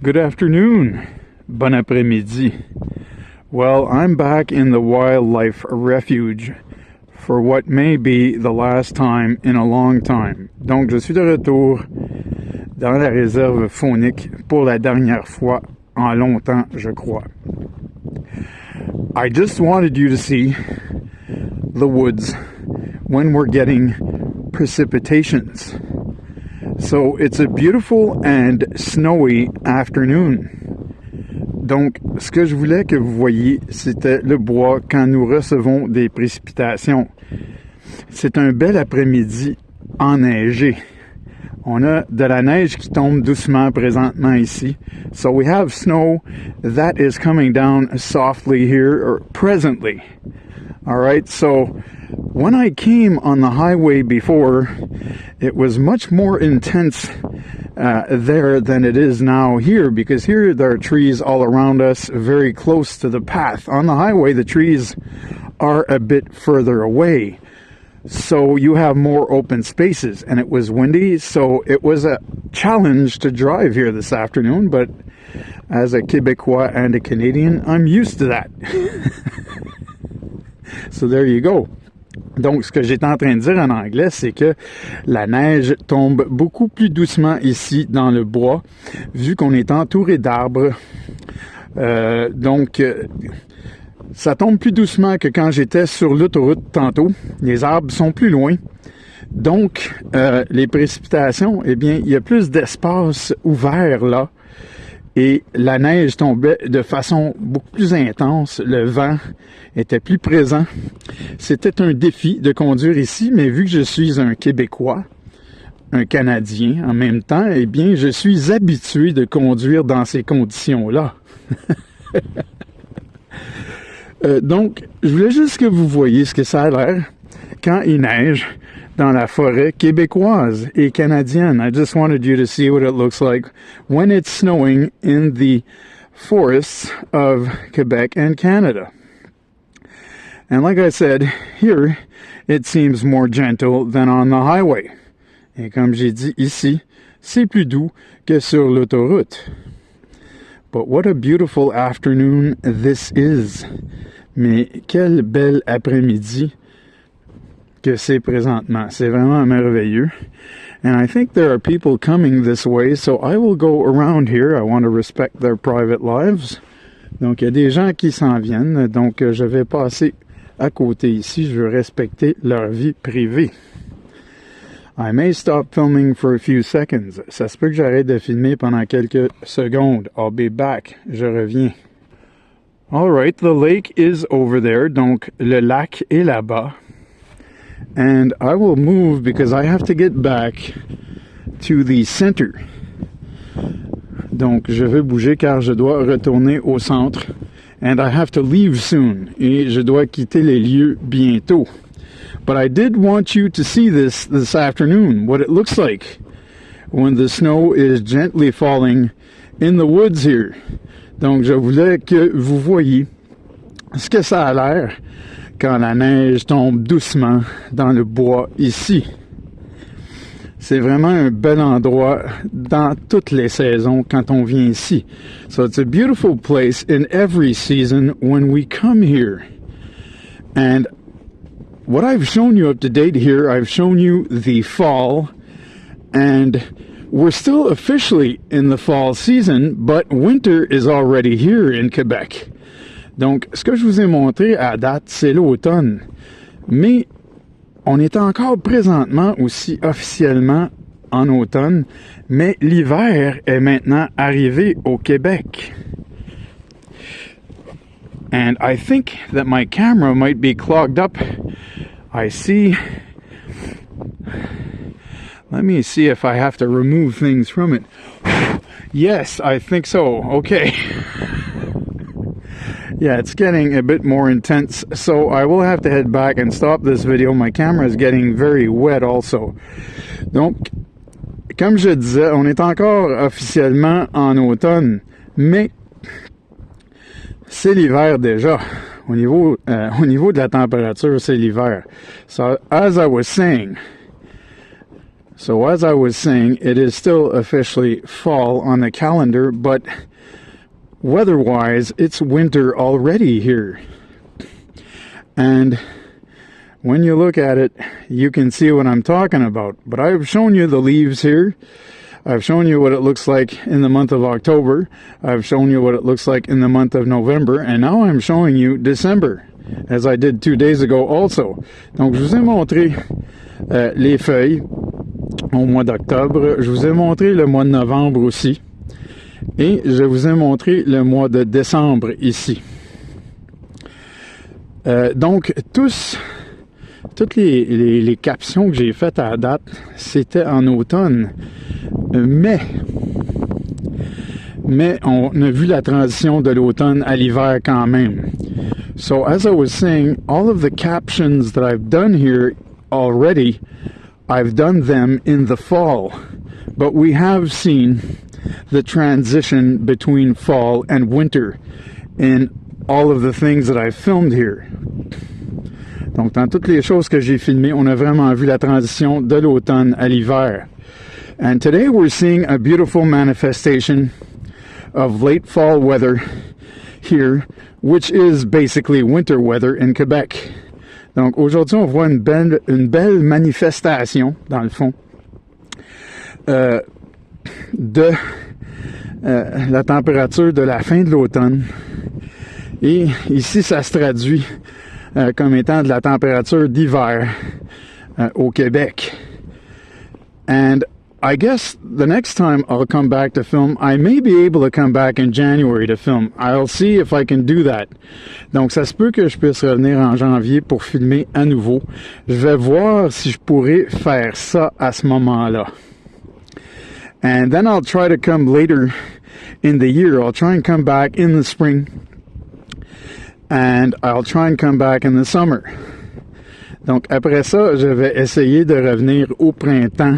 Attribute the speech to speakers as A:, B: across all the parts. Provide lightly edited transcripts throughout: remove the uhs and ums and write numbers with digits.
A: Good afternoon. Bon après-midi. Well, I'm back in the wildlife refuge for what may be the last time in a long time. Donc, je suis de retour dans la réserve faunique pour la dernière fois en longtemps, je crois. I just wanted you to see the woods when we're getting precipitations. So it's a beautiful and snowy afternoon. Donc, ce que je voulais que vous voyiez, c'était le bois quand nous recevons des précipitations. C'est un bel après-midi enneigé. On a de la neige qui tombe doucement présentement ici. So we have snow that is coming down softly here, or presently. All right, so when I came on the highway before, it was much more intense there than it is now here, because here there are trees all around us very close to the path. On the highway, the trees are a bit further away. So you have more open spaces, and it was windy, so it was a challenge to drive here this afternoon, but as a Québécois and a Canadian, I'm used to that. So there you go. Donc, ce que j'étais en train de dire en anglais, c'est que la neige tombe beaucoup plus doucement ici dans le bois, vu qu'on est entouré d'arbres. Donc, ça tombe plus doucement que quand j'étais sur l'autoroute tantôt. Les arbres sont plus loin. Donc, les précipitations, eh bien, il y a plus d'espace ouvert là. Et la neige tombait de façon beaucoup plus intense. Le vent était plus présent. C'était un défi de conduire ici, mais vu que je suis un Québécois, un Canadien en même temps, eh bien, je suis habitué de conduire dans ces conditions-là. Donc, je voulais juste que vous voyiez ce que ça a l'air quand il neige dans la forêt québécoise et canadienne. I just wanted you to see what it looks like when it's snowing in the forests of Quebec and Canada. And like I said, here it seems more gentle than on the highway. Et comme j'ai dit ici, c'est plus doux que sur l'autoroute. But what a beautiful afternoon this is. Mais quel bel après-midi que c'est présentement. C'est vraiment merveilleux. And I think there are people coming this way, so I will go around here. I want to respect their private lives. Donc, il y a des gens qui s'en viennent, donc je vais passer à côté ici. Je veux respecter leur vie privée. I may stop filming for a few seconds. Ça se peut que j'arrête de filmer pendant quelques secondes. I'll be back. Je reviens. All right, the lake is over there. Donc, le lac est là-bas. And I will move because I have to get back to the center. Donc, je vais bouger car je dois retourner au centre. And I have to leave soon. Et je dois quitter les lieux bientôt. But I did want you to see this afternoon, what it looks like when the snow is gently falling in the woods here. Donc, je voulais que vous voyiez ce que ça a l'air quand la neige tombe doucement dans le bois ici. C'est vraiment un bel endroit dans toutes les saisons quand on vient ici. So it's a beautiful place in every season when we come here. And what I've shown you up to date here, I've shown you the fall, and we're still officially in the fall season, but winter is already here in Quebec. Donc, ce que je vous ai montré à date, c'est l'automne. Mais on est encore présentement aussi officiellement en automne, mais l'hiver est maintenant arrivé au Québec. And I think that my camera might be clogged up. I see. Let me see if I have to remove things from it. Yes, I think so. Okay. Yeah, it's getting a bit more intense, so I will have to head back and stop this video. My camera is getting very wet also. Donc, comme je disais, on est encore officiellement en automne, mais c'est l'hiver déjà. Au niveau de la température, c'est l'hiver. So, as I was saying, So as I was saying, it is still officially fall on the calendar, but weather-wise, it's winter already here. And when you look at it, you can see what I'm talking about. But I've shown you the leaves here. I've shown you what it looks like in the month of October. I've shown you what it looks like in the month of November. And now I'm showing you December, as I did 2 days ago also. Donc, je vous ai montré les feuilles au mois d'octobre. Je vous ai montré le mois de novembre aussi. Et je vous ai montré le mois de décembre ici. Donc, toutes les captions que j'ai faites à la date, c'était en automne. Mais on a vu la transition de l'automne à l'hiver quand même. So, as I was saying, all of the captions that I've done here already, I've done them in the fall. But we have seen the transition between fall and winter in all of the things that I've filmed here. Donc, dans toutes les choses que j'ai filmées, on a vraiment vu la transition de l'automne à l'hiver. And today we're seeing a beautiful manifestation of late fall weather here, which is basically winter weather in Quebec. Donc, aujourd'hui, on voit une belle manifestation, dans le fond, de la température de la fin de l'automne. Et ici, ça se traduit comme étant de la température d'hiver au Québec. And I guess the next time I'll come back to film, I may be able to come back in January to film. I'll see if I can do that. Donc, ça se peut que je puisse revenir en janvier pour filmer à nouveau. Je vais voir si je pourrais faire ça à ce moment-là. And then I'll try to come later in the year. I'll try and come back in the spring. And I'll try and come back in the summer. Donc, après ça, je vais essayer de revenir au printemps.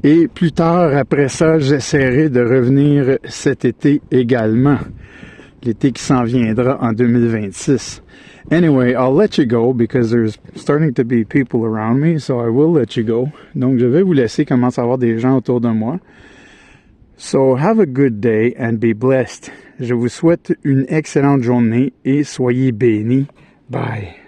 A: Et plus tard, après ça, j'essaierai de revenir cet été également. L'été qui s'en viendra en 2026. Anyway, I'll let you go because there's starting to be people around me, so I will let you go. Donc, je vais vous laisser, commencer à avoir des gens autour de moi. So, have a good day and be blessed. Je vous souhaite une excellente journée et soyez bénis. Bye.